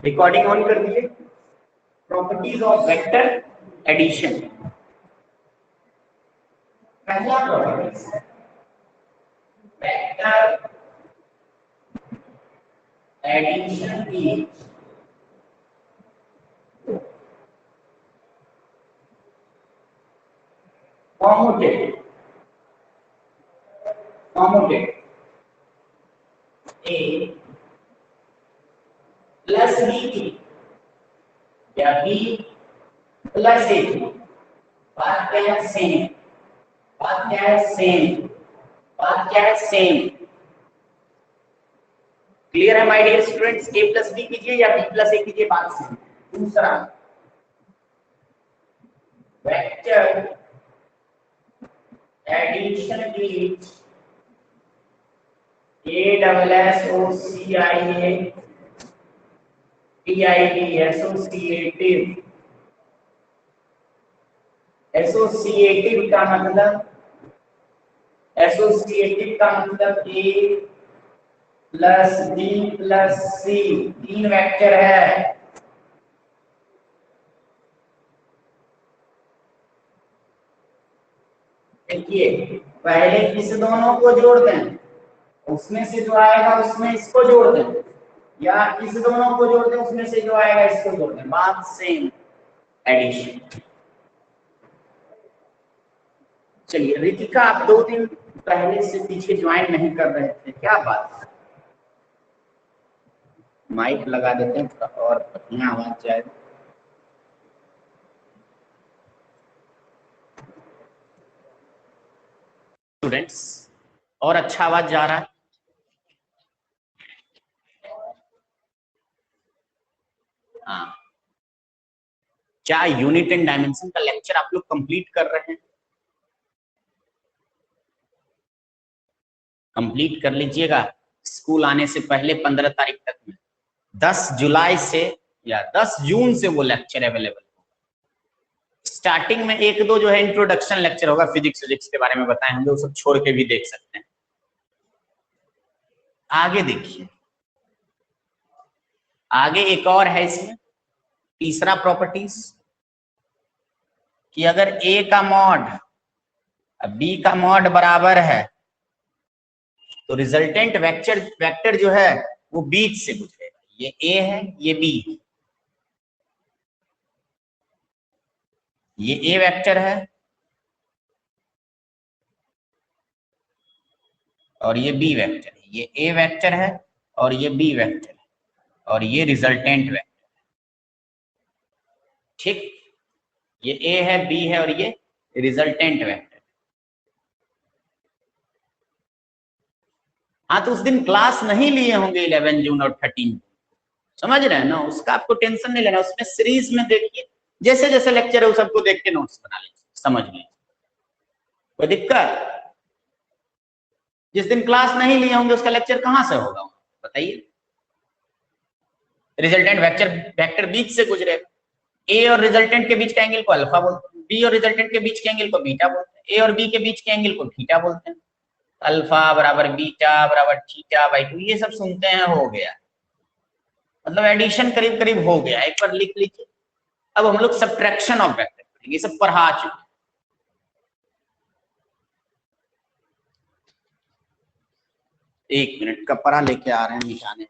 Recording on कर दीजिए। Properties of vector addition. पहला प्रॉपर्टीज वेक्टर एडिशन की कॉम्यूटेटिव ए प्लस बी की या बी प्लस ए की बात क्या है सेम, बात क्या है सेम, बात क्या है सेम। क्लियर है my dear students? A plus B कीजिए या बी प्लस ए कीजिए, बात सेम। दूसरा वेक्टर एडिशन की A double S O C I A T I D associative. Associative का मतलब A plus B plus C तीन वेक्टर है। देखिए पहले इस दोनों को जोड़ दें, उसमें से जो आएगा उसमें इसको जोड़ दें, या इस दोनों को जोड़ दें उसमें से जो आएगा इसको जोड़ दें, बात सेम, एडिशन। चलिए रितिका, आप 2 दिन पहले से पीछे ज्वाइन नहीं कर रहे थे, क्या बात? माइक लगा देते हैं थोड़ा और बढ़िया आवाज जाएगा। स्टूडेंट्स और अच्छा आवाज जा रहा है? हाँ, क्या यूनिट एंड डायमेंशन का लेक्चर आप लोग कंप्लीट कर रहे हैं? कंप्लीट कर लीजिएगा स्कूल आने से पहले 15 तारीख तक में। 10 जुलाई से या 10 जून से वो लेक्चर अवेलेबल। स्टार्टिंग में 1-2 जो है इंट्रोडक्शन लेक्चर होगा, फिजिक्स के बारे में बताए होंगे, वो सब छोड़ के भी देख सकते हैं। आगे देखिए, आगे एक और है इसमें तीसरा प्रॉपर्टीज कि अगर ए का मॉड बी का मॉड बराबर है तो रिजल्टेंट वेक्टर जो है वो बीच से गुजरेगा। ये ए है, ये बी, ये ए वेक्टर है और ये बी वेक्टर है। ये ए वेक्टर है और ये बी वेक्टर है और ये रिजल्टेंट वेक्टर। ठीक, ये ए है, बी है और ये रिजल्टेंट वेक्टर। हाँ, तो उस दिन क्लास नहीं लिए होंगे 11 जून और 13, समझ रहे हैं ना? उसका आपको टेंशन नहीं लेना, उसमें सीरीज में देखिए, जैसे जैसे लेक्चर है वो सबको देख के नोट्स बना लीजिए, समझ लीजिए। कोई दिक्कत? जिस दिन क्लास नहीं लिए होंगे उसका लेक्चर कहां से होगा बताइए? रिजल्टेंट वेक्टर बीच से गुजरेगा। ए और रिजल्टेंट के बीच के एंगल को अल्फा बोलते हैं, बी और रिजल्टेंट के बीच के एंगल को बीटा बोलते हैं, ए और बी के बीच के एंगल को थीटा बोलते हैं। अल्फा बराबर बीटा बराबर थीटा बाई 2, ये सब सुनते हैं, हो गया। मतलब एडिशन करीब करीब हो गया, एक बार लिख लीजिए। अब हम लोग सब्ट्रैक्शन ऑफ वेक्टर करेंगे, ये सब पढ़ा चुके। 1 मिनट, कपड़ा लेके आ रहे हैं निशाने।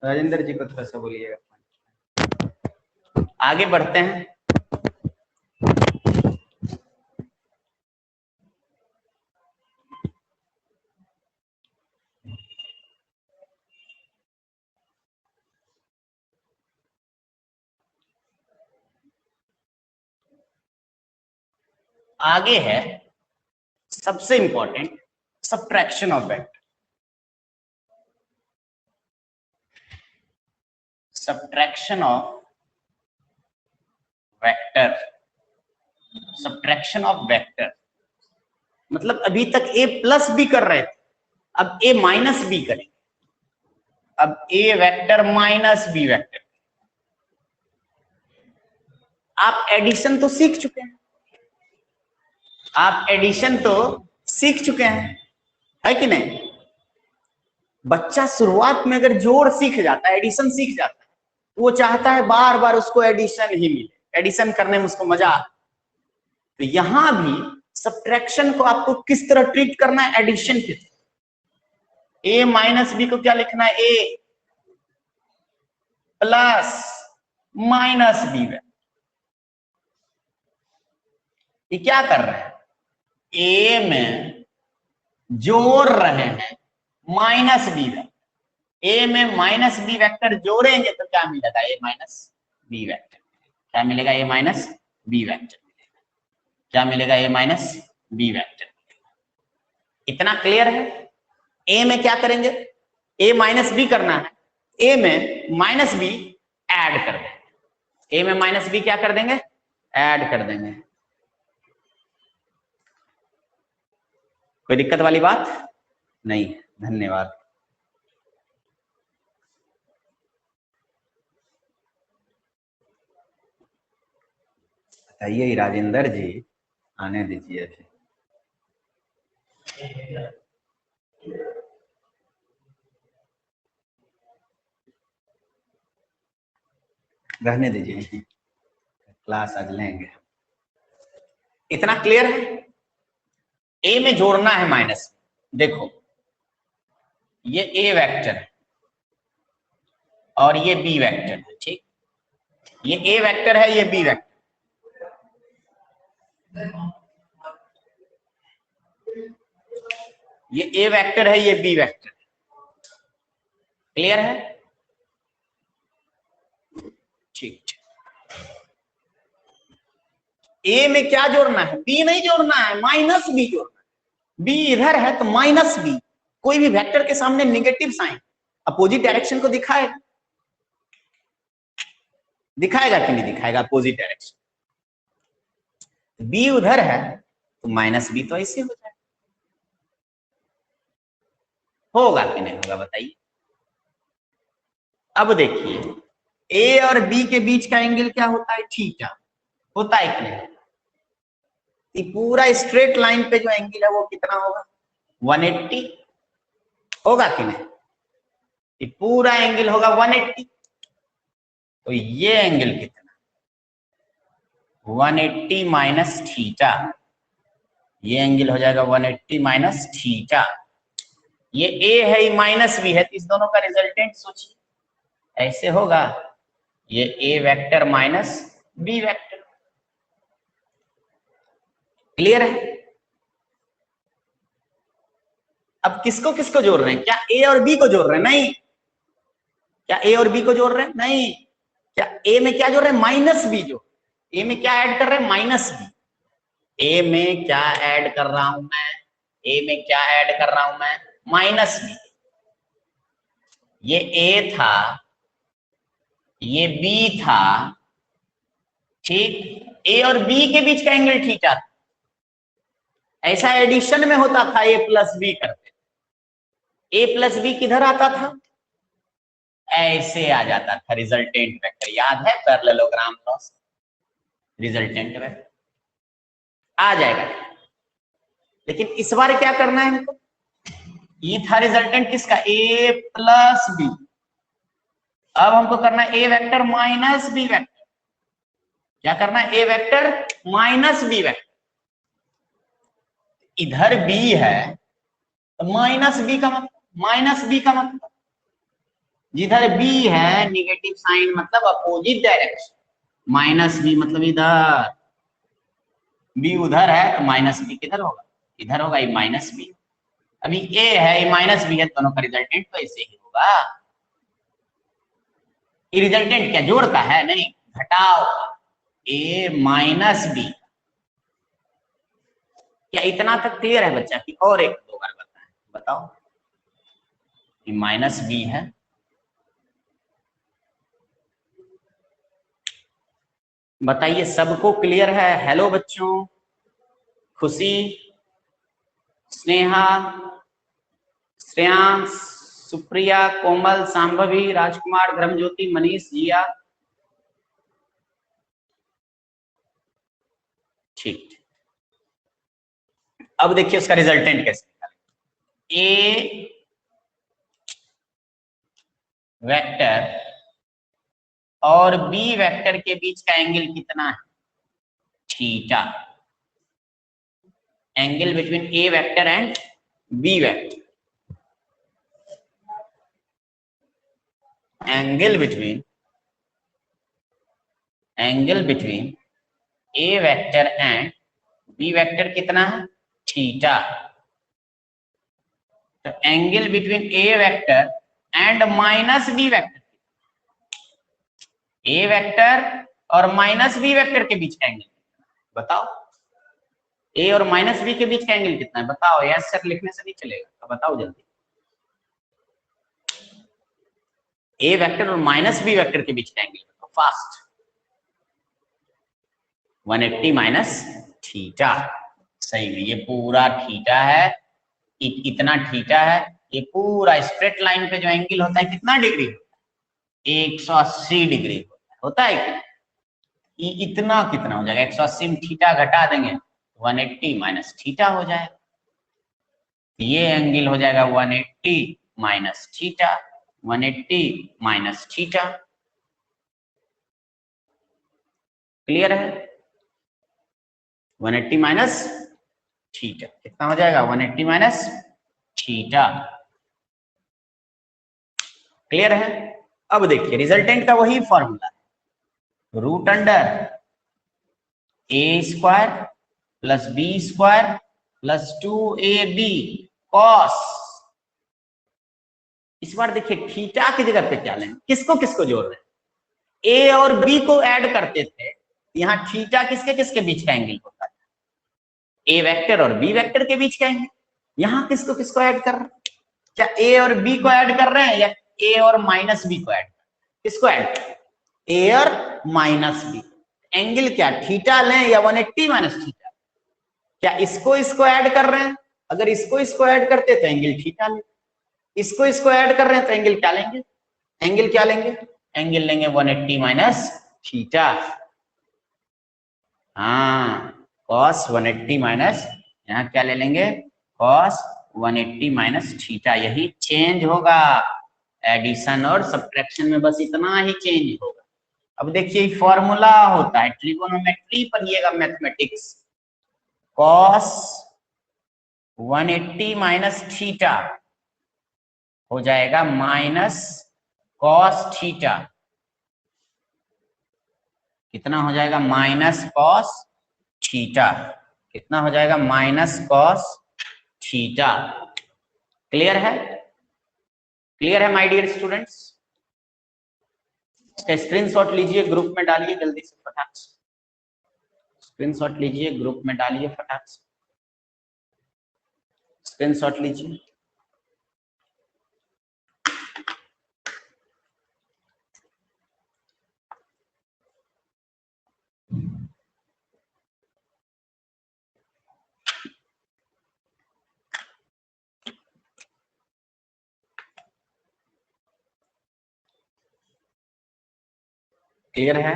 राजेंद्र जी को थोड़ा सा बोलिएगा। आगे बढ़ते हैं। आगे है सबसे important subtraction of vector. Subtraction of vector, subtraction of vector मतलब अभी तक ए प्लस बी कर रहे थे, अब ए माइनस बी करेंगे। अब ए वेक्टर माइनस बी वेक्टर। आप एडिशन तो सीख चुके हैं, आप एडिशन तो सीख चुके हैं, है कि नहीं? बच्चा शुरुआत में अगर जोड़ सीख जाता है, एडिशन सीख जाता है, वो चाहता है बार बार उसको एडिशन ही मिले, एडिशन करने में उसको मजा आता। तो यहां भी सब्ट्रैक्शन को आपको किस तरह ट्रीट करना है? एडिशन की तरह। ए माइनस बी को क्या लिखना है? ए प्लस माइनस बी। ये क्या कर रहे हैं? ए में जोड़ रहे हैं माइनस बी वेक्टर। ए में माइनस बी वेक्टर जोड़ेंगे तो क्या मिलेगा? ए माइनस बी वेक्टर। क्या मिलेगा? ए माइनस बी वेक्टर मिलेगा। क्या मिलेगा? ए माइनस बी वेक्टर। इतना क्लियर है? ए में क्या करेंगे? ए माइनस बी करना है, ए में माइनस बी ऐड कर देंगे। ए में माइनस बी क्या कर देंगे? ऐड कर देंगे। कोई दिक्कत वाली बात नहीं? धन्यवाद। बताइए राजेंद्र जी, आने दीजिए फिर। रहने दीजिए, क्लास आज लेंगे। इतना क्लियर है? ए में जोड़ना है माइनस। देखो ये ए वेक्टर है और ये बी वेक्टर है, ठीक? ये ए वेक्टर है, ये बी वेक्टर। ये ए वेक्टर है, ये बी वेक्टर। क्लियर है? ठीक। ए में क्या जोड़ना है? बी नहीं जोड़ना है, माइनस बी जोड़ना है। बी इधर है तो माइनस बी। कोई भी वेक्टर के सामने नेगेटिव साइन अपोजिट डायरेक्शन को दिखाएगा, दिखाएगा कि नहीं दिखाएगा? Opposite direction. बी उधर है तो माइनस बी तो ऐसे हो जाएगा। होगा कि नहीं होगा बताइए? अब देखिए ए और बी के बीच का एंगल क्या होता है? थीटा। होता है कि नहीं? ये पूरा स्ट्रेट लाइन पे जो एंगल है वो कितना होगा? 180 होगा कि नहीं? ये पूरा एंगल होगा 180। तो ये एंगल कितना? 180 माइनस थीटा। ये एंगल हो जाएगा 180 माइनस थीटा। ये ए है, ये माइनस बी है, तो इस दोनों का रिजल्टेंट सोचिए, ऐसे होगा। ये A vector minus B vector. Clear है? अब किसको किसको जोड़ रहे हैं? क्या ए और बी को जोड़ रहे हैं? नहीं। क्या ए और बी को जोड़ रहे हैं? नहीं। क्या ए में क्या जोड़ रहे हैं? माइनस बी जोड़। ए में क्या ऐड कर रहे हैं? Minus B. ए में क्या ऐड कर रहा हूं मैं? ए में क्या ऐड कर रहा हूं मैं? Minus B. ये ए था, ये बी था, ठीक? ए और बी के बीच का एंगल थीटा था। ऐसा एडिशन में होता था, ए प्लस बी करते। ए प्लस बी किधर आता था? ऐसे आ जाता था रिजल्टेंट वेक्टर। याद है पैरेललोग्राम लॉस? रिजल्टेंट वेक्टर आ जाएगा। लेकिन इस बार क्या करना है हमको, ये था रिजल्टेंट किसका, ए प्लस बी। अब हमको करना है ए वेक्टर माइनस बी वेक्टर। क्या करना है, ए वेक्टर माइनस बी वेक्टर। इधर बी है तो माइनस बी का मतलब, माइनस बी का मतलब जिधर बी है निगेटिव साइन मतलब अपोजिट डायरेक्शन, माइनस बी मतलब इधर, बी उधर है तो माइनस बी किधर होगा, इधर होगा, ये माइनस बी। अभी ए है, ये माइनस बी है, दोनों का रिजल्टेंट तो ऐसे ही होगा। ये रिजल्टेंट क्या जोड़ का है, नहीं घटाओ, ए माइनस बी। क्या इतना तक क्लियर है बच्चा, कि और एक दो बार बताएं, बताओ। ये माइनस बी है, बताइए सबको क्लियर है। हेलो बच्चों, खुशी, स्नेहा, श्रेयांश, सुप्रिया, कोमल, सांभवी, राजकुमार, धर्मज्योति, मनीष, जिया, ठीक। अब देखिए उसका रिजल्टेंट कैसे निकालेंगे। ए वेक्टर और बी वेक्टर के बीच का एंगल कितना है, theta. Angle between A vector and B vector, angle between A vector and B vector कितना है, थीटा। तो angle between A vector and minus B vector, A vector और माइनस बी वेक्टर के बीच का एंगल बताओ। ए और माइनस बी के बीच का एंगल कितना है बताओ, यस सर लिखने से नहीं चलेगा, तो बताओ जल्दी। ए वेक्टर और माइनस बी वेक्टर के बीच का एंगल बताओ फास्ट। 180 माइनस थीटा, सही में ये पूरा थीटा है, इतना थीटा है। ये पूरा स्ट्रेट लाइन पे जो एंगल होता है कितना डिग्री, 180 डिग्री होता है क्या? इतना कितना हो जाएगा, 180 में थीटा घटा देंगे 180 माइनस थीटा हो जाएगा। ये एंगल हो जाएगा 180 minus theta, 180 minus theta. Clear है, 180 माइनस थीटा कितना हो जाएगा, 180 माइनस थीटा। क्लियर है। अब देखिए रिजल्टेंट का वही formula, root under A square plus B square plus 2ab cos. इस बार देखिए थीटा की जगह पे क्या लेंगे, किसको किसको जोड़ रहे हैं, ए और बी को ऐड करते थे, यहाँ थीटा किसके किसके बीच का एंगल होता है, ए वेक्टर और बी वेक्टर के बीच का एंगल। यहाँ किसको किसको ऐड कर रहे हैं, क्या ए और बी को ऐड कर रहे हैं या ए और माइनस बी को ऐड, किसको ऐड, ए और माइनस बी। एंगल क्या थीटा लें या 180 माइनस थीटा, क्या इसको ऐड कर रहे हैं, अगर इसको ऐड करते तो एंगल थीटा ले, इसको ऐड कर रहे हैं तो एंगल क्या लेंगे, एंगल क्या लेंगे, एंगल लेंगे 180 माइनस थीटा। हाँ cos 180 माइनस, यहाँ क्या ले लेंगे cos 180 माइनस थीटा, यही चेंज होगा। एडिशन और सब्ट्रैक्शन में बस इतना ही चेंज होगा। अब देखिए फॉर्मूला होता है, ट्रिगोनोमेट्री पढ़िएगा मैथमेटिक्स, cos 180 माइनस थीटा हो जाएगा माइनस cos थीटा, कितना हो जाएगा माइनस cos थीटा, कितना हो जाएगा माइनस cos थीटा। क्लियर है, क्लियर है माय डियर स्टूडेंट्स। इसका स्क्रीनशॉट लीजिए, ग्रुप में डालिए जल्दी से फटाक से, स्क्रीनशॉट लीजिए ग्रुप में डालिए फटाक से, स्क्रीनशॉट लीजिए। क्लियर है,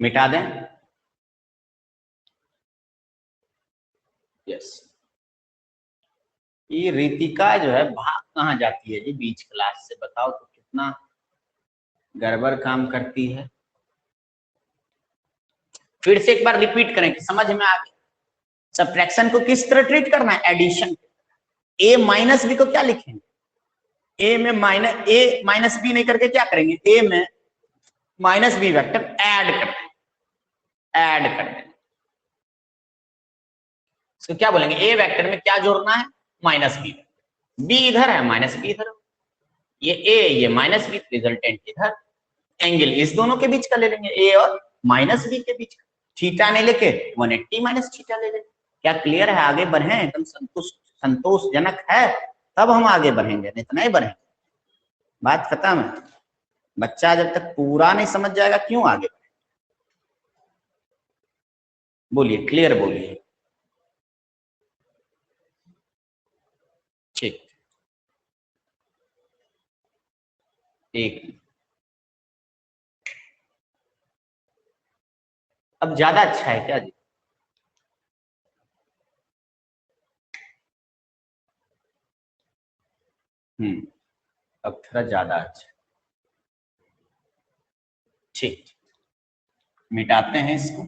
मिटा दें। यस, ये रितिका जो है भाग कहाँ जाती है जी बीच क्लास से, बताओ तो कितना गड़बड़ काम करती है। फिर से एक बार रिपीट करें कि समझ में आ गया। सब्ट्रैक्शन को किस तरह ट्रीट करना है, एडिशन। ए माइनस बी को क्या लिखेंगे, ए में माइनस बी नहीं करके क्या करेंगे, ए में माइनस बी वेक्टर ऐड कर देंगे। तो क्या बोलेंगे, ए वेक्टर में क्या जोड़ना है, माइनस बी, बी इधर है माइनस बी इधर, ये ए ये माइनस बी, रिजल्टेंट इधर, एंगल इस दोनों के बीच का ले लेंगे, ए और माइनस बी के बीच का, थीटा नहीं लेके 180 माइनस थीटा ले लेंगे। क्या क्लियर है, आगे बढ़े, एकदम संतोषजनक है, तब हम आगे बढ़ेंगे, नहीं तो नहीं बढ़ेंगे। बात खत्म है। बच्चा जब तक पूरा नहीं समझ जाएगा क्यों आगे बढ़ेंगे। बोलिए, क्लियर बोलिए। ठीक, एक अब ज्यादा अच्छा है क्या जी, अब थोड़ा ज्यादा अच्छा। ठीक, मिटाते हैं इसको।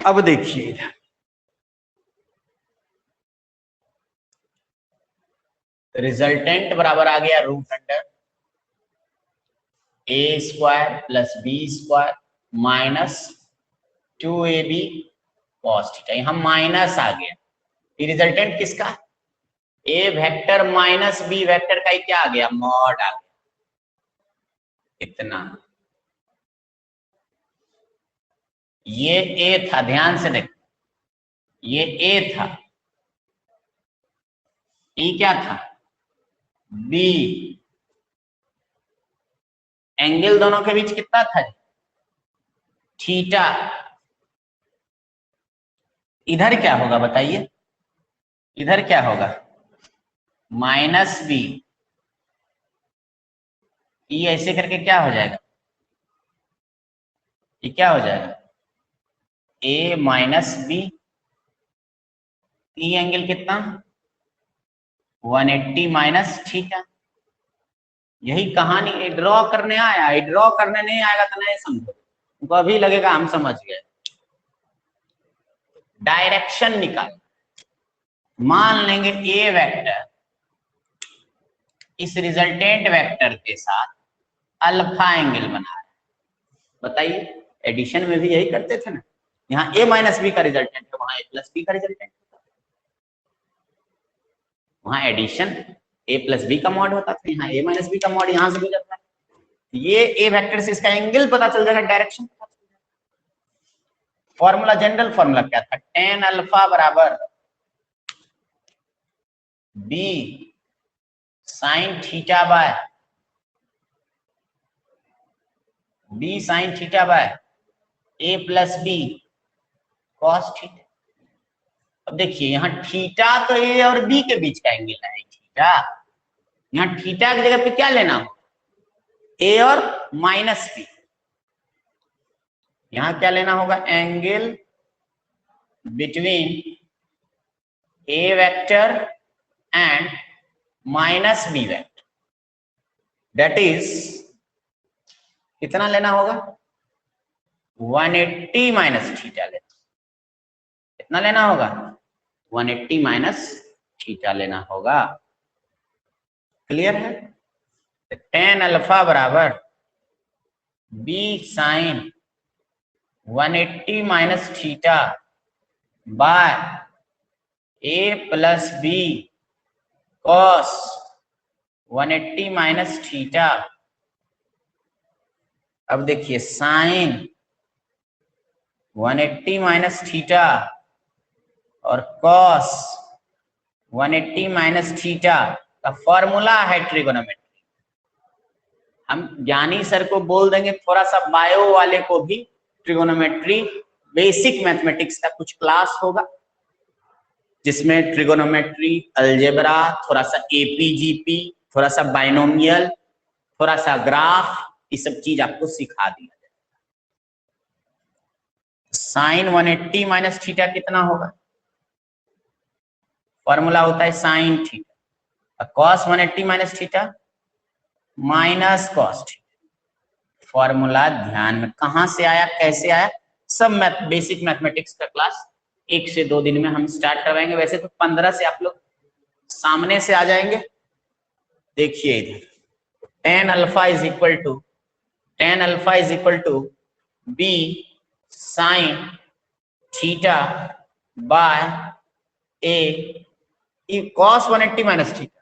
अब देखिए इधर, रिजल्टेंट बराबर आ गया root under A square plus B square minus 2ab cos theta, यहां माइनस आ गया। ये रिजल्टेंट किसका, A vector minus B vector का ही क्या आ गया, मॉड आ गया। इतना, ये ए था, ध्यान से देखो, ये ए था, ई क्या था, बी, एंगल दोनों के बीच कितना था, थीटा। इधर क्या होगा बताइए, इधर क्या होगा, माइनस बी, ये ऐसे करके क्या हो जाएगा, ये क्या हो जाएगा, ए माइनस बी, ई एंगल कितना 180 माइनस थीटा। यही कहानी, ड्रॉ करने आया, ड्रॉ करने नहीं आएगा तो नहीं समझो, तो अभी लगेगा हम समझ गए। डायरेक्शन निकाल, मान लेंगे ए वेक्टर इस रिजल्टेंट वेक्टर के साथ अल्फा एंगल बना रहा है, बताइए, एडिशन में भी यही करते थे ना, यहाँ ए माइनस बी का रिजल्टेंट है, वहां ए प्लस बी का रिजल्टेंट, वहां एडिशन ए प्लस बी का मॉड होता था, यहाँ ए माइनस बी का मॉड यहां से गुजरता है। ये ए वेक्टर से इसका एंगल पता चल जाएगा, डायरेक्शन पता चल जाएगा। फॉर्मूला, जनरल फॉर्मूला क्या था, tan अल्फा बराबर B sine theta by B sine theta by A plus B cos theta. अब देखिए यहाँ थीटा तो ए और बी के बीच का एंगल है, थीटा, यहाँ थीटा की जगह पे क्या लेना हो, ए और माइनस बी, यहां क्या लेना होगा, angle between A vector and minus B vector, that is कितना लेना होगा, 180 माइनस थीटा लेना, कितना लेना होगा, 180 माइनस थीटा लेना होगा। क्लियर है, tan अल्फा बराबर B sine 180 minus theta by A plus B cos 180 minus theta. अब देखिए साइन 180 माइनस थीटा और कॉस 180 माइनस थीटा का फॉर्मूला है ट्रिगोनोमेट्री, हम ज्ञानी सर को बोल देंगे थोड़ा सा बायो वाले को भी ट्रिगोनोमेट्री बेसिक मैथमेटिक्स का कुछ क्लास होगा, जिसमें ट्रिगोनोमेट्री, अलजेब्रा, थोड़ा सा एपीजीपी, थोड़ा सा बाइनोमियल, थोड़ा सा ग्राफ, ये सब चीज आपको सिखा दिया जाए। साइन 180 माइनस थीटा कितना होगा? फॉर्मूला होता है sine theta, cos 180 minus theta minus cos theta. Formula ध्यान में, कहां से आया, कैसे आया, सब बेसिक मैथमेटिक्स का क्लास 1 से 2 दिन में हम स्टार्ट करवाएंगे। वैसे तो 15 से आप लोग सामने से आ जाएंगे। देखिए इधर tan alpha is equal to b sine theta by a cos 180 minus theta,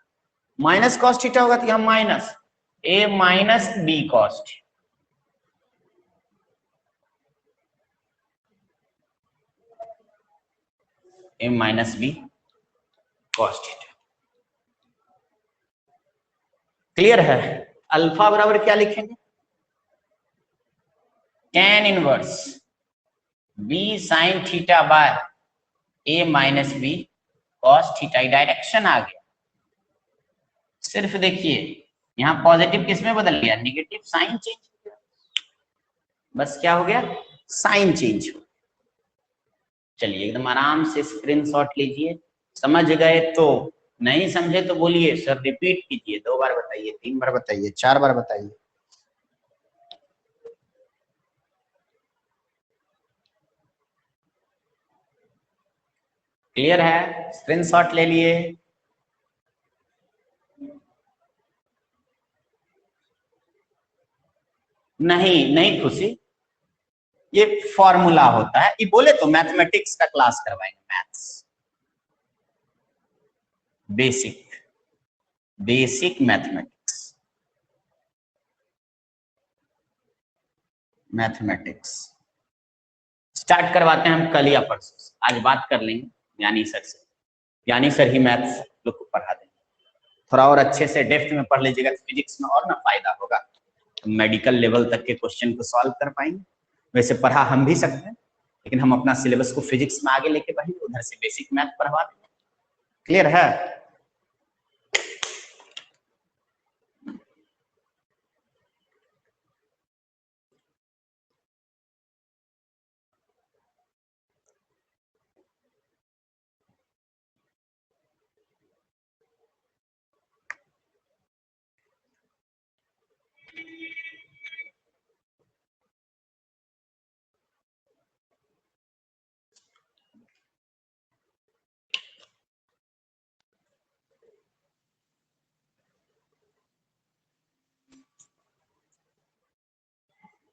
minus cos theta होगा तो यहाँ minus a minus b cos theta. a minus b cos theta. Clear है? अल्फा बराबर क्या लिखेंगे? tan inverse b sine theta by a minus b cos theta. Direction आ गया। सिर्फ देखिए यहाँ पॉजिटिव किस में बदल गया, निगेटिव साइन चेंज हो गया। बस क्या हो गया, साइन चेंज हो। चलिए एकदम आराम से स्क्रीनशॉट लीजिए। समझ गए तो, नहीं समझे तो बोलिए सर रिपीट कीजिए, 2 बार बताइए, 3 बार बताइए, 4 बार बताइए। क्लियर है? स्क्रीनशॉट ले लिए? नहीं नहीं खुशी, ये फॉर्मूला होता है। ये बोले तो मैथमेटिक्स का क्लास करवाएंगे, मैथ्स बेसिक मैथमेटिक्स स्टार्ट करवाते हैं हम कल या परसों। आज बात कर लेंगे ज्ञानी सर से, ज्ञानी सर ही मैथ्स लोग को पढ़ा देंगे। थोड़ा और अच्छे से डेप्थ में पढ़ लीजिएगा तो फिजिक्स में और ना फायदा होगा, मेडिकल लेवल तक के क्वेश्चन को सॉल्व कर पाएंगे। वैसे पढ़ा हम भी सकते हैं, लेकिन हम अपना सिलेबस को फिजिक्स में आगे लेके बढ़ेंगे, उधर से बेसिक मैथ पढ़वा देंगे। क्लियर है?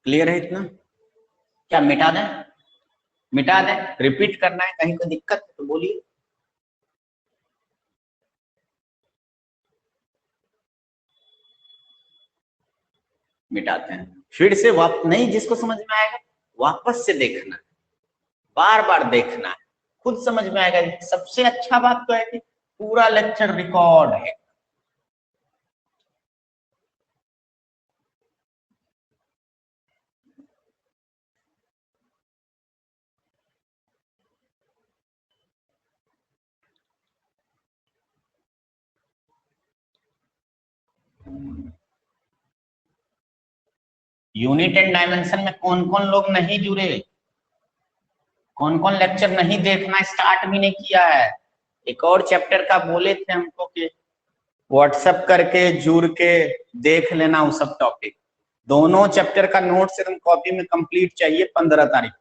क्लियर है इतना? क्या मिटा दें? मिटा दें? रिपीट करना है? कहीं कोई दिक्कत है तो बोलिए। मिटाते हैं फिर से नहीं, जिसको समझ में आएगा वापस से देखना, बार बार देखना है, खुद समझ में आएगा। सबसे अच्छा बात तो है कि पूरा लेक्चर रिकॉर्ड है। यूनिट एंड डायमेंशन में कौन कौन लोग नहीं जुड़े, कौन कौन लेक्चर नहीं देखना स्टार्ट भी नहीं किया है? एक और चैप्टर का बोले थे हमको कि व्हाट्सएप करके जुड़ के देख लेना वो सब टॉपिक। दोनों चैप्टर का नोट्स एकदम कॉपी में कंप्लीट चाहिए 15 तारीख,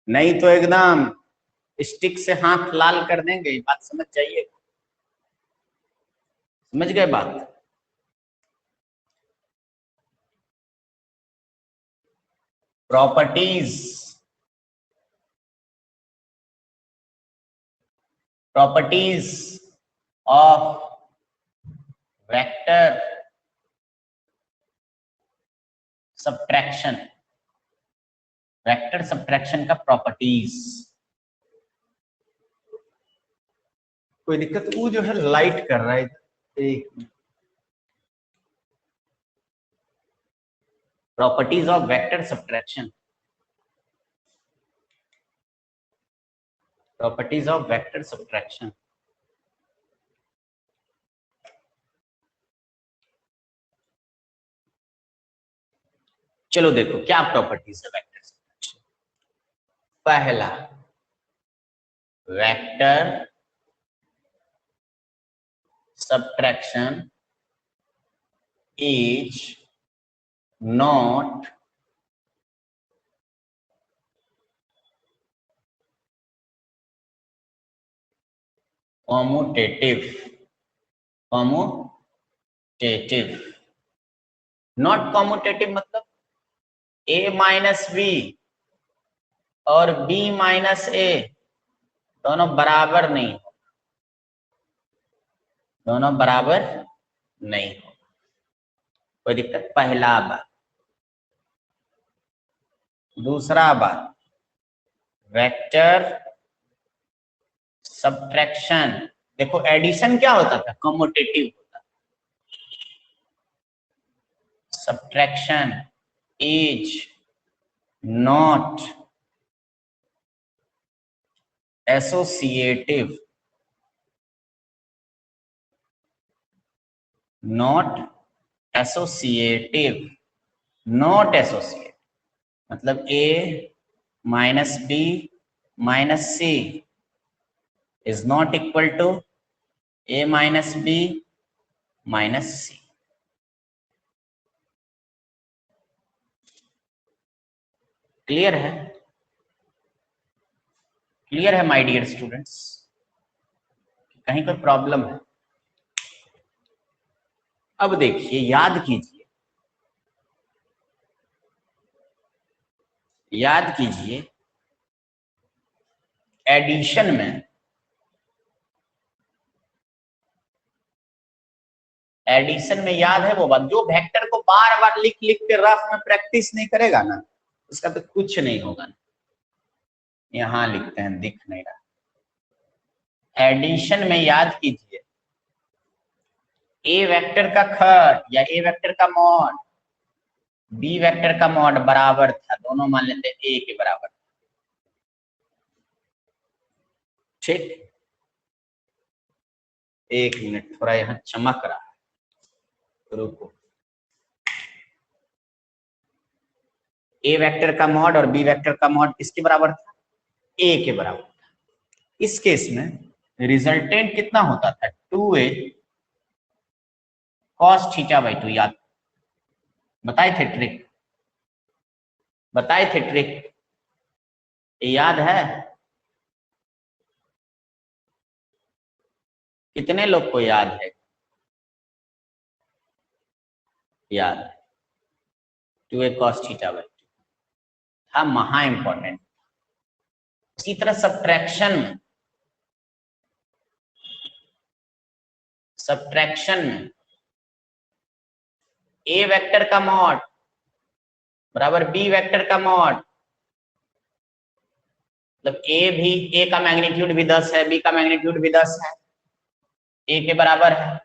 नहीं तो एकदम स्टिक से हाथ लाल कर देंगे। बात समझ जाइए, समझ गए बात? Properties of vector subtraction, vector subtraction का प्रॉपर्टीज। कोई दिक्कत? वो जो है लाइट कर रहा है, एक properties of vector subtraction, properties of vector subtraction. चलो देखो क्या प्रॉपर्टीज है वेक्टर सब्ट्रैक्शन। पहला, vector subtraction is not commutative, commutative, not commutative मतलब a माइनस बी और b माइनस ए दोनों बराबर नहीं हो, दोनों बराबर नहीं हो, कोई दिक्कत। पहला बात। दूसरा बात, वेक्टर सब्ट्रैक्शन, देखो एडिशन क्या होता था, कम्यूटेटिव होता था। Subtraction is not associative, not associative, not associate मतलब a minus B minus C is not equal to a minus B minus C. Clear है? क्लियर है माय डियर स्टूडेंट्स? कहीं कोई प्रॉब्लम है? अब देखिए, याद कीजिए, याद कीजिए, एडिशन में, एडिशन में याद है वो बात, जो वेक्टर को बार बार लिख लिख के रफ में प्रैक्टिस नहीं करेगा ना, उसका तो कुछ नहीं होगा ना। यहां लिखते हैं, दिख नहीं रहा। एडिशन में याद कीजिए, ए वेक्टर का खंड या ए वेक्टर का मॉड बी वेक्टर का मॉड बराबर था, दोनों मान लेते हैं ए के बराबर। ठीक, एक मिनट, थोड़ा यहाँ चमक रहा है, रुको। ए वेक्टर का मॉड और बी वेक्टर का मॉड किसके बराबर था, ए के बराबर था। इस केस में रिजल्टेंट कितना होता था, 2a cos थीटा बाई 2। याद बताए थे ट्रिक, बताए थे ट्रिक, याद है? कितने लोग को याद है? याद है, 2a cos थीटा बाई 2 था, महा इंपॉर्टेंट। इसी तरह सब्ट्रैक्शन में, सब्ट्रैक्शन में ए वेक्टर का मॉड बराबर बी वेक्टर का मॉड, मतलब ए का मैग्नीट्यूड भी 10 है, बी का मैग्नीट्यूड भी 10 है, ए के बराबर है,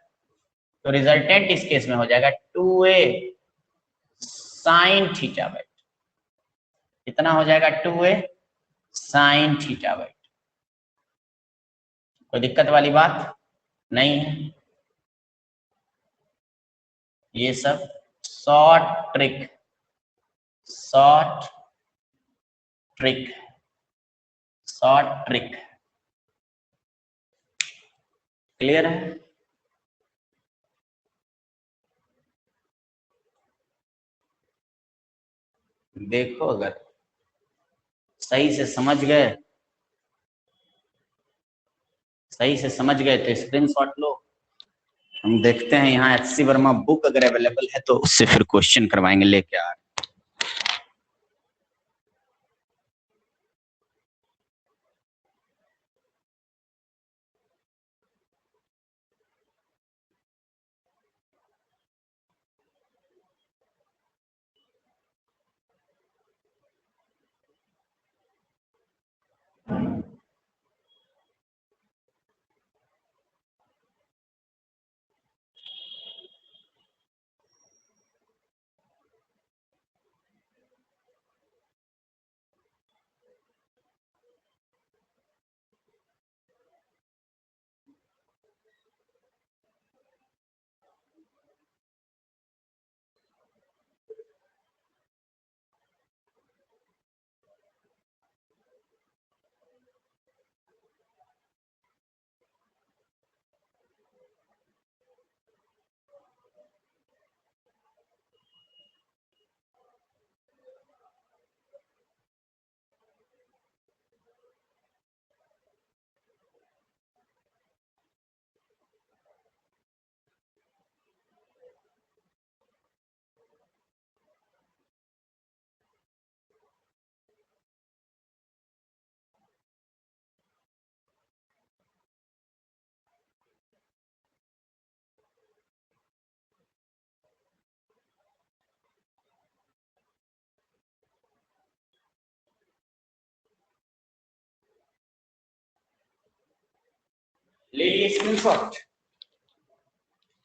तो रिजल्टेंट इस केस में हो जाएगा 2a साइन थीटा बाई 2। कितना हो जाएगा, 2a साइन थीटा बाई 2। कोई दिक्कत वाली बात नहीं है। ये सब short trick, short trick, short trick. Clear है? देखो, अगर सही से समझ गए, सही से समझ गए तो स्क्रीनशॉट लो। हम देखते हैं यहाँ एचसी वर्मा बुक अगर अवेलेबल है तो उससे फिर क्वेश्चन करवाएंगे लेके आ। ले लिए स्क्रीनशॉट,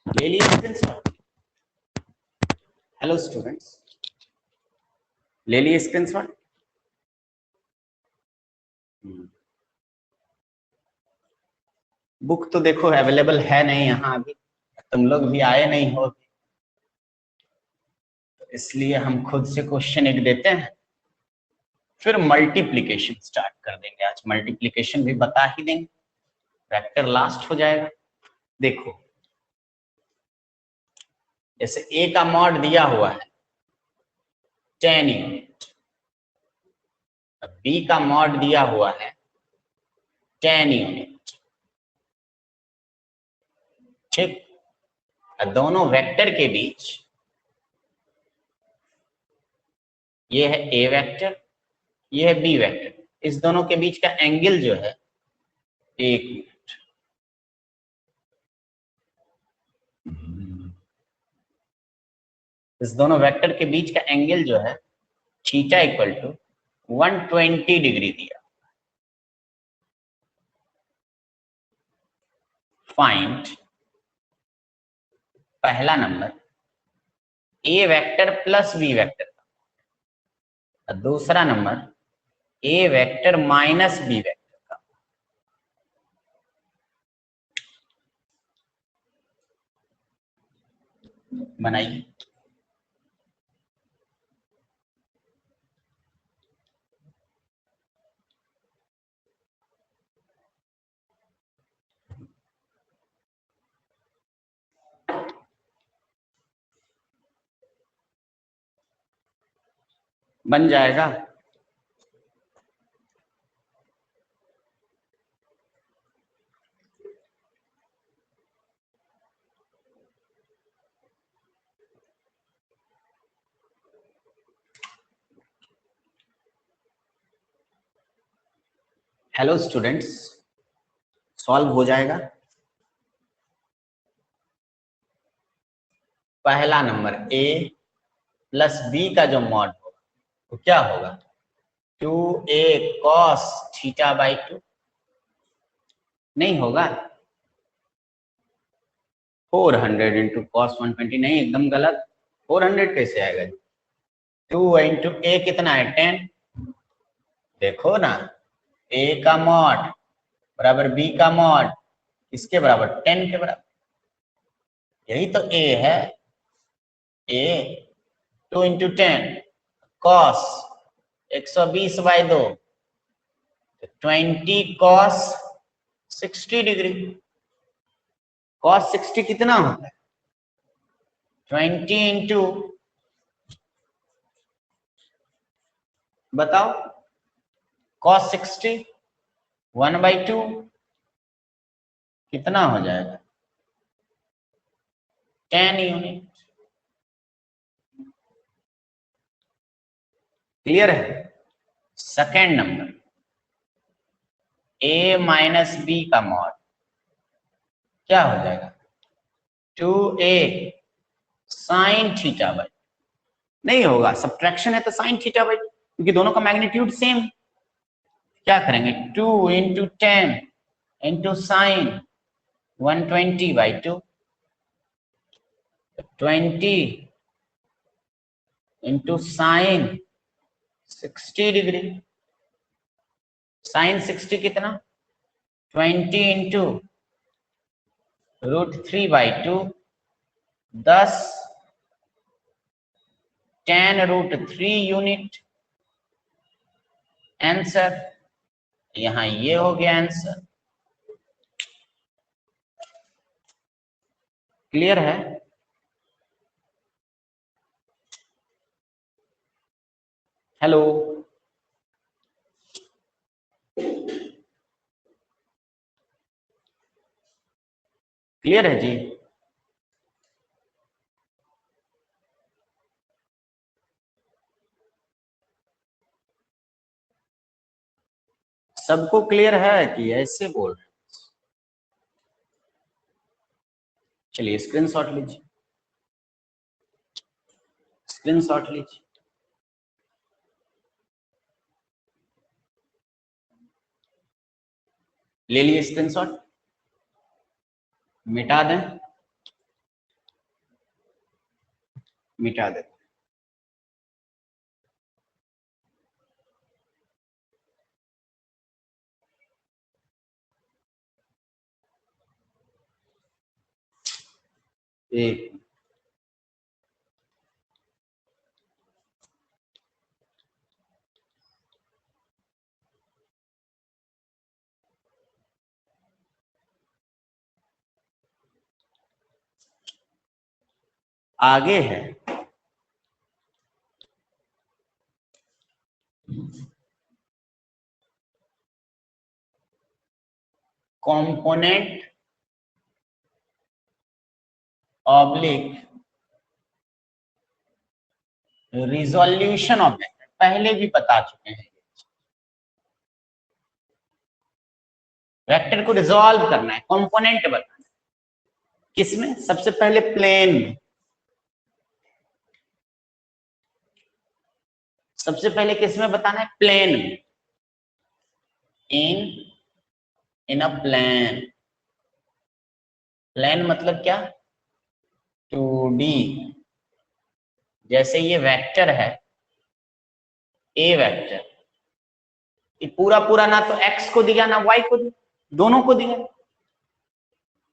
ले लिए स्क्रीनशॉट। हेलो स्टूडेंट्स, ले लिए स्क्रीनशॉट। बुक तो देखो अवेलेबल है नहीं यहाँ अभी, तुम लोग भी आए नहीं हो, तो इसलिए हम खुद से क्वेश्चन एक देते हैं, फिर मल्टीप्लिकेशन स्टार्ट कर देंगे। आज मल्टीप्लिकेशन भी बता ही देंगे, वेक्टर लास्ट हो जाएगा। देखो जैसे ए का मॉड दिया हुआ है 10 यूनिट, बी का मॉड दिया हुआ है 10 यूनिट, ठीक। दोनों वेक्टर के बीच, ये है ए वेक्टर, ये है बी वेक्टर, इस दोनों के बीच का एंगल जो है 1 यूनिट। इस दोनों वेक्टर के बीच का एंगल जो है थीटा इक्वल टू 120 डिग्री दिया। फाइंड पहला number A vector plus B vector का, दूसरा number A vector minus B vector का। बनाइए। बन जाएगा। हेलो स्टूडेंट्स, सॉल्व हो जाएगा। पहला नंबर ए प्लस बी का जो मॉड होगा वो क्या होगा, 2a cos थीटा बाई 2, नहीं होगा 400 इंटू कॉस 120, नहीं एकदम गलत, 400 कैसे आएगा जी। 2 इंटू ए कितना है 10, देखो ना ए का मॉड बराबर बी का मॉड, इसके बराबर 10 के बराबर, यही तो ए है। ए 2 into 10 cos 120 by 2, 20 cos 60 degree. Cos 60 कितना होता है, 20 इंटू, बताओ कॉस 60 1/2 कितना हो जाएगा 10 यूनिट। क्लियर है। Second number A minus B का मॉड क्या हो जाएगा 2a साइन थीटा बाई, नहीं होगा, सब्ट्रैक्शन है तो साइन थीटा बाई, क्योंकि दोनों का मैग्नीट्यूड सेम। क्या करेंगे 2 into 10 into sine 120 by 2, 20 into sine 60 degree, sine 60 कितना 20 इंटू √3 बाई 2, 10 10 √3 यूनिट। आंसर यहां ये हो गया आंसर। क्लियर है। हेलो, क्लियर है जी। सबको क्लियर है कि ऐसे बोल रहे? चलिए स्क्रीनशॉट लीजिए, स्क्रीनशॉट लीजिए। ले लिए स्क्रीनशॉट। मिटा दें, मिटा दें। एक आगे है component oblique resolution of vector, पहले भी बता चुके हैं। वेक्टर को रिजॉल्व करना है, कंपोनेंट बताना है। किसमें? सबसे पहले प्लेन में, सबसे पहले किसमें बताना है? प्लेन में। इन अ प्लेन, प्लेन मतलब क्या? 2D। जैसे ये वेक्टर है ए वेक्टर, ये पूरा पूरा ना तो x को दिया ना y को दिया, दोनों को दिया,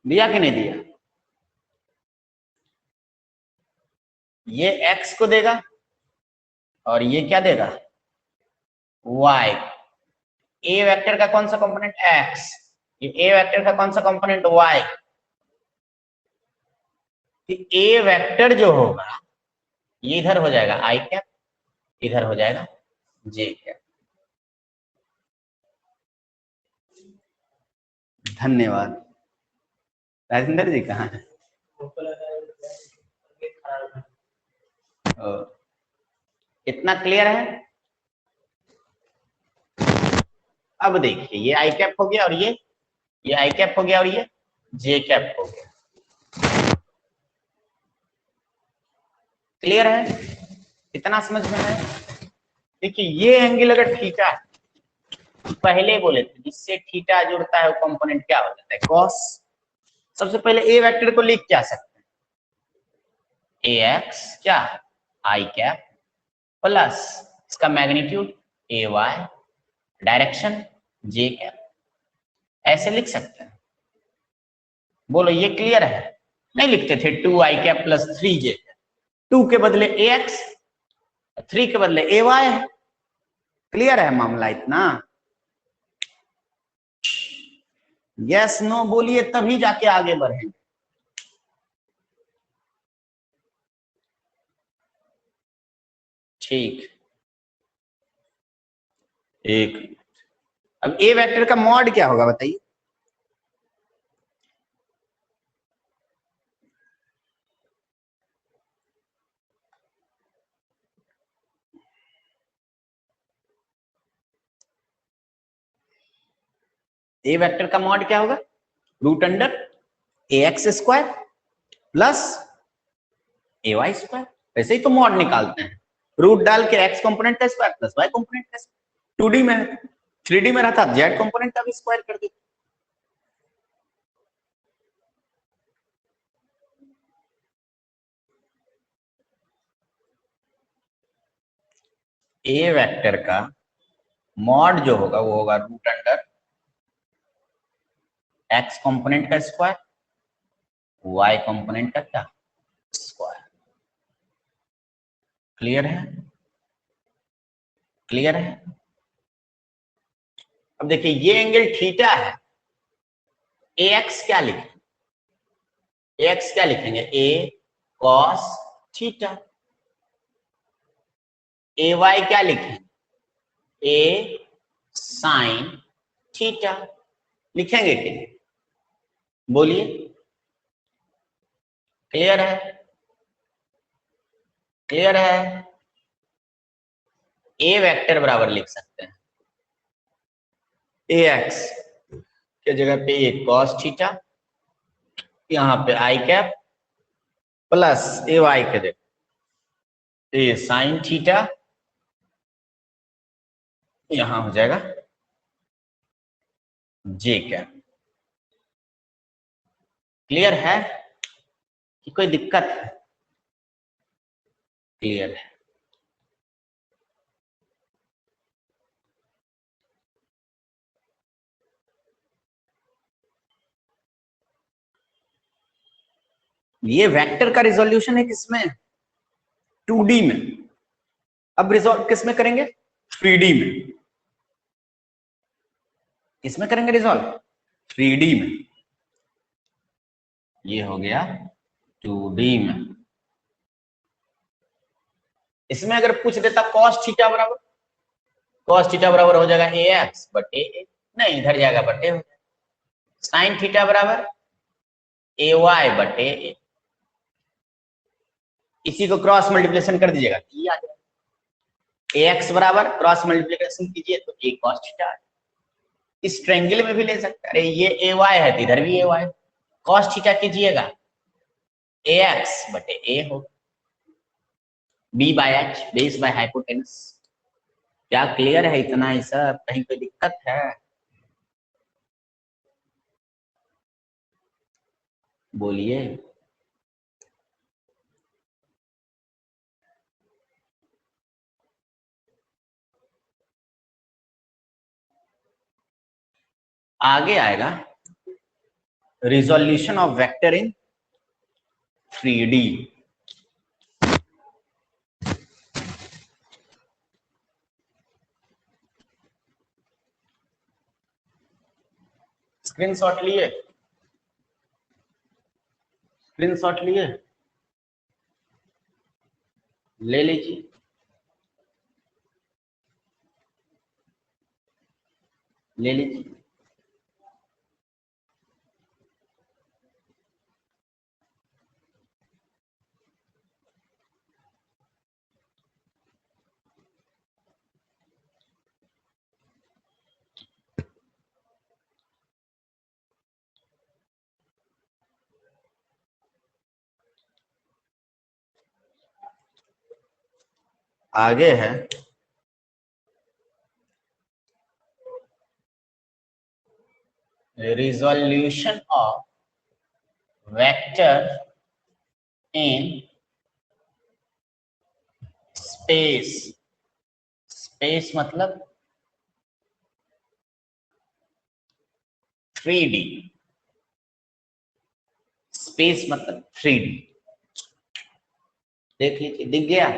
दिया कि नहीं दिया? ये x को देगा और ये क्या देगा? y। ए वेक्टर का कौन सा कंपोनेंट? x। ये ए वेक्टर का कौन सा कंपोनेंट? y। ए वेक्टर जो होगा ये इधर हो जाएगा i कैप, इधर हो जाएगा j कैप। धन्यवाद। राजेंद्र जी कहाँ है? इतना क्लियर है? अब देखिए ये आई कैप हो गया और ये आई कैप हो गया और ये जे कैप हो गया। क्लियर है? इतना समझ में है? देखिए ये एंगल अगर थीटा, पहले बोले थे जिससे थीटा जुड़ता है वो कंपोनेंट क्या हो जाता है? कॉस। सबसे पहले ए वेक्टर को लिख क्या सकते हैं? ए एक्स क्या? आई कैप प्लस इसका magnitude A Y, direction J cap, ऐसे लिख सकते हैं। बोलो ये क्लियर है? नहीं लिखते थे 2i कैप प्लस 3j, 2 के बदले ए एक्स, 3 के बदले ए वाई। क्लियर है मामला इतना? यस नो बोलिए तभी जाके आगे बढ़ेंगे। ठीक, एक। अब ए वेक्टर का मॉड क्या होगा बताइए? ए वेक्टर का मॉड क्या होगा? रूट अंडर ए एक्स स्क्वायर प्लस ए वाई स्क्वायर। वैसे ही तो मॉड निकालते हैं, रूट डाल के एक्स कंपोनेंट का स्क्वायर प्लस वाई कंपोनेंट का स्क्वायर। 2D में, 3D में रहता जेड कंपोनेंट का भी स्क्वायर कर देते। ए वेक्टर का मॉड जो होगा वो होगा रूट अंडर एक्स कंपोनेंट का स्क्वायर, वाई कंपोनेंट का क्या? स्क्वायर। क्लियर है? क्लियर है? अब देखिए ये एंगल थीटा है, ए एक्स क्या लिखेंगे? ए एक्स क्या लिखेंगे? ए कॉस थीटा। ए वाई क्या लिखेंगे? ए साइन थीटा। लिखेंगे कि नहीं? बोलिए, क्लियर है? क्लियर है? ए वेक्टर बराबर लिख सकते हैं ए एक्स के जगह पे ए कॉस थीटा, यहाँ पे आई कैप प्लस ए वाई के जगह ए साइन थीटा, यहां हो जाएगा जे कैप। क्लियर है कि कोई दिक्कत है? क्लियर है। ये वेक्टर का रिजोल्यूशन है किसमें? 2D में। अब रिजोल्व किसमें करेंगे? 3D में। किसमें करेंगे रिजोल्व? 3D में। ये हो गया 2D में। इसमें अगर पूछ देता cos थीटा बराबर, cos थीटा बराबर हो जाएगा ax बटे a, नहीं इधर जाएगा बटे हो जाएगा। sin थीटा बराबर ay बटे a, इसी को क्रॉस मल्टीप्लिकेशन कर दीजिएगा ये आ जाएगा। ax बराबर क्रॉस मल्टीप्लिकेशन कीजिए तो a cos थीटा। इस ट्रायंगल में भी ले सकते हैं, अरे ये ay है तो इधर भी ay, cos थीटा कीजिएगा ax बटे a होगा, b बाय h, बेस बाय हाइपोटेनस। क्या क्लियर है इतना ही सब? कहीं कोई दिक्कत है? बोलिए। आगे आएगा resolution of vector in 3D। Screenshot लिए? स्क्रीनशॉट लिए? ले लीजिए। ले लीजिए। आगे है resolution of vector in space. Space मतलब 3D। स्पेस मतलब 3D। देख लीजिए, दिख गया?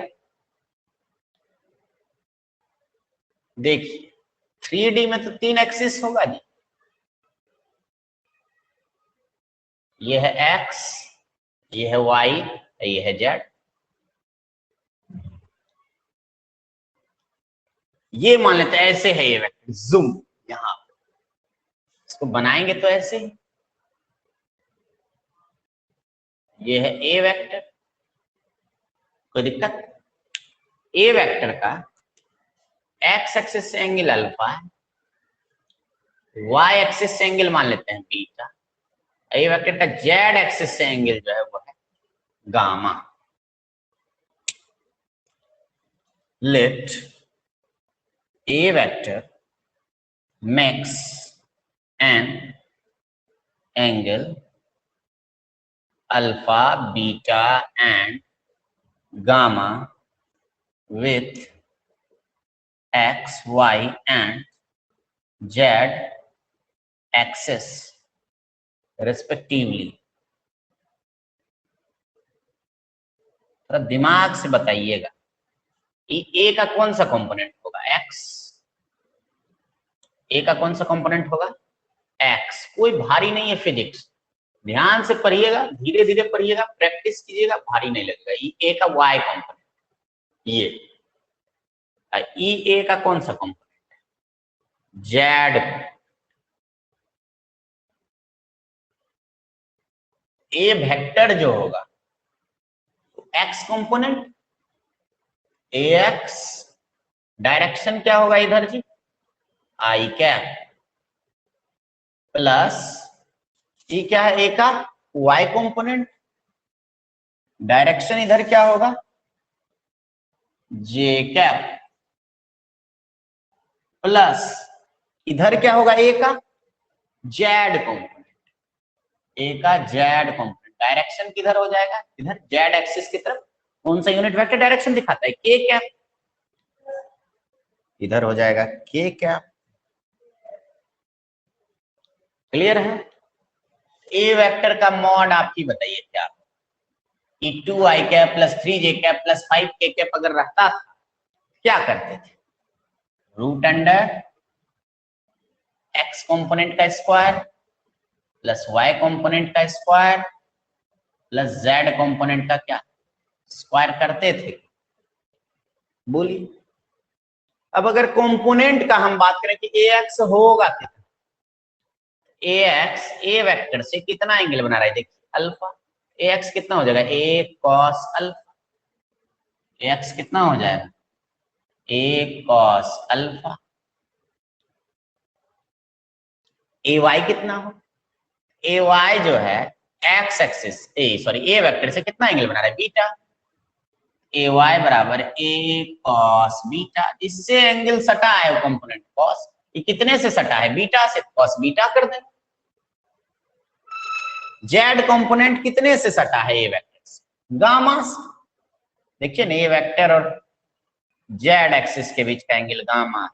देखिए 3D में तो 3 एक्सिस होगा जी। ये है x, ये है y, ये है z। ये मान लेते हैं ऐसे है ये वेक्टर, जूम यहां इसको बनाएंगे तो ऐसे ही। ये है ए वेक्टर, कोई दिक्कत? ए वेक्टर का एक्स एक्सिस से एंगल अल्फा है, वाई एक्सिस से एंगल मान लेते हैं बीटा, ए वेक्टर का जेड एक्सिस से एंगल जो है वो है gamma. Let A vector makes an angle alpha beta and gamma with x, y and z axis respectively। थोड़ा दिमाग से बताइएगा ए का कौन सा कंपोनेंट होगा? x। ए का कौन सा कंपोनेंट होगा? x। कोई भारी नहीं है फिजिक्स, ध्यान से पढ़िएगा, धीरे धीरे पढ़िएगा, प्रैक्टिस कीजिएगा, भारी नहीं लगेगा। ए का y कंपोनेंट, ये ए का कौन सा कंपोनेंट? जेड। ए वेक्टर जो होगा एक्स कंपोनेंट, ए एक्स, डायरेक्शन क्या होगा इधर जी? आई कैप प्लस ये क्या है? ए का वाई कंपोनेंट, डायरेक्शन इधर क्या होगा? जे कैप प्लस इधर क्या होगा? ए का जेड कंपोनेंट। ए का जेड कंपोनेंट, डायरेक्शन किधर हो जाएगा, इधर जेड एक्सिस की तरफ। कौन सा यूनिट वेक्टर डायरेक्शन दिखाता है, के कैप, इधर हो जाएगा के कैप। क्लियर है। ए वेक्टर का मॉड आप ही बताइए क्या, कि 2i cap plus 3j cap plus 5k cap अगर रहता क्या करते थे, रूट अंडर एक्स कंपोनेंट का स्क्वायर प्लस वाई कंपोनेंट का स्क्वायर प्लस जेड कंपोनेंट का क्या स्क्वायर करते थे, बोलिए। अब अगर कंपोनेंट का हम बात करें कि ए एक्स होगा कितना, ए एक्स ए वेक्टर से कितना एंगल बना रहा है, देखिए अल्फा। ए एक्स कितना हो जाएगा, ए कॉस अल्फा, ए एक्स कितना हो जाएगा, ए कॉस अल्फा। ए वाई कितना हो, ए वाई जो है एक्स एक्सिस ए वेक्टर से कितना एंगल बना रहा है, बीटा। ए वाई बराबर ए कॉस बीटा, इससे एंगल सटा है वो कंपोनेंट कॉस, ये कितने से सटा है, बीटा से, कॉस बीटा कर दें। जेड कंपोनेंट कितने से सटा है, ए वेक्टर से, गामा से। देखिए ना, ए वेक्टर और जेड एक्सिस के बीच का एंगल गामा,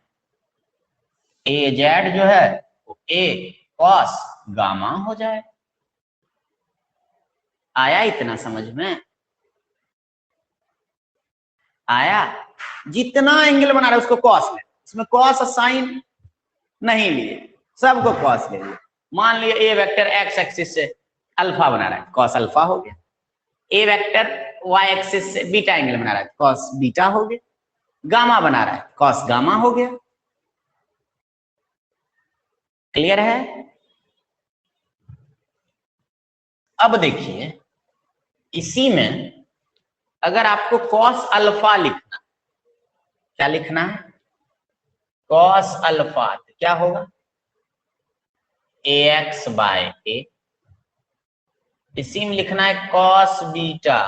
ए जेड जो है वो ए कॉस गामा हो जाए। आया इतना समझ में, आया। जितना एंगल बना रहा है उसको कॉस ले, इसमें कॉस साइन नहीं लिए, सबको कॉस ले लिए। मान लिया ए वेक्टर एक्स एक्सिस से अल्फा बना रहा है, कॉस अल्फा हो गया। ए वेक्टर वाई एक्सिस से बीटा एंगल बना रहा है, कॉस बीटा हो गया। गामा बना रहा है, कॉस गामा हो गया। क्लियर है। अब देखिए, इसी में अगर आपको कॉस अल्फा लिखना, क्या लिखना है, कॉस अल्फा, तो क्या होगा, ए एक्स बाय ए। इसी में लिखना है कॉस बीटा,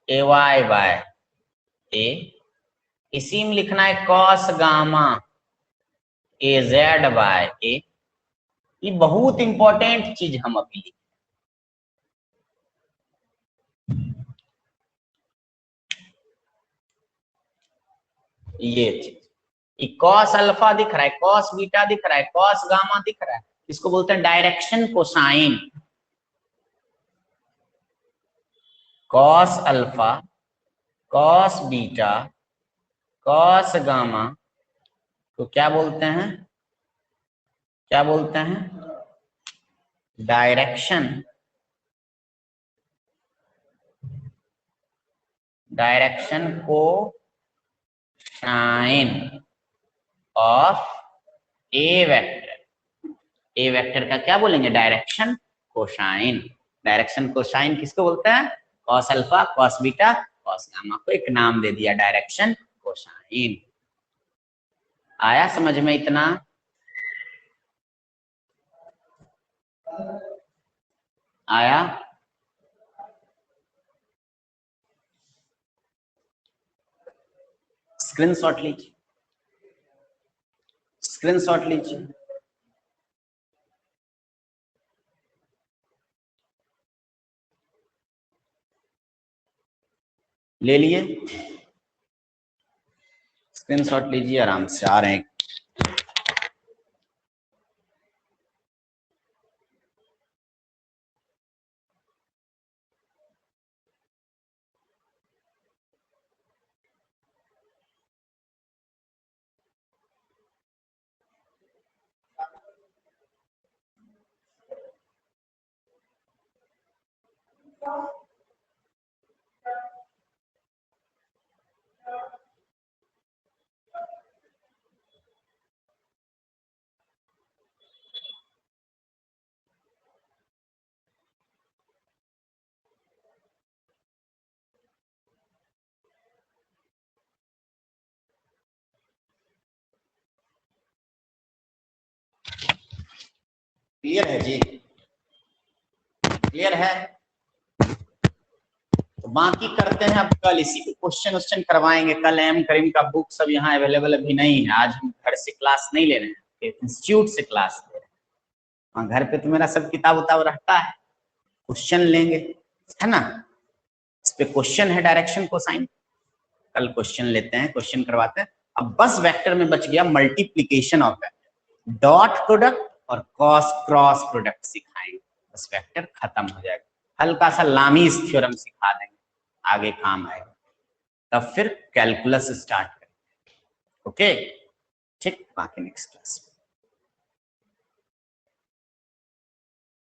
ए वाई बाय ए। इसी में लिखना है कॉस गामा, ए जेड बाय ए। ये बहुत इंपॉर्टेंट चीज हम अभी लिखें, ये चीज, कॉस अल्फा दिख रहा है, कॉस बीटा दिख रहा है, कॉस गामा दिख रहा है, इसको बोलते हैं direction cosine. Cos alpha, cos beta, cos gamma को क्या बोलते हैं, क्या बोलते हैं, direction, direction cosine of A vector. A vector का क्या बोलेंगे, डायरेक्शन कोसाइन। डायरेक्शन कोसाइन किसको बोलते हैं, cos alpha, cos beta, cos gamma को एक नाम दे दिया, डायरेक्शन कोसाइन। आया समझ में इतना। आया। स्क्रीनशॉट लीजिए, स्क्रीनशॉट लीजिए। ले लिए, स्क्रीनशॉट लीजिए, आराम से आ रहे हैं। क्लियर है जी, क्लियर है। तो बाकी करते हैं अब कल, इसी पे क्वेश्चन वोश्चन करवाएंगे कल। एम करीम का बुक सब यहाँ अवेलेबल अभी नहीं है, आज हम घर से क्लास नहीं ले रहे हैं, इंस्टीट्यूट से क्लास ले रहे हैं। हाँ, घर पे तो मेरा सब किताब उताब रहता है, क्वेश्चन लेंगे, है ना। इस पे क्वेश्चन है डायरेक्शन कोसाइन, कल क्वेश्चन लेते हैं, क्वेश्चन करवाते हैं। अब बस वेक्टर में बच गया multiplication of vector, dot product और क्रॉस प्रोडक्ट सिखाएंगे, बस वेक्टर खत्म हो जाएगा। हल्का सा लामीज थ्योरम सिखा देंगे, आगे काम आएगा, तब फिर कैलकुलस स्टार्ट करेंगे। ओके, ठीक, बाकी नेक्स्ट क्लास।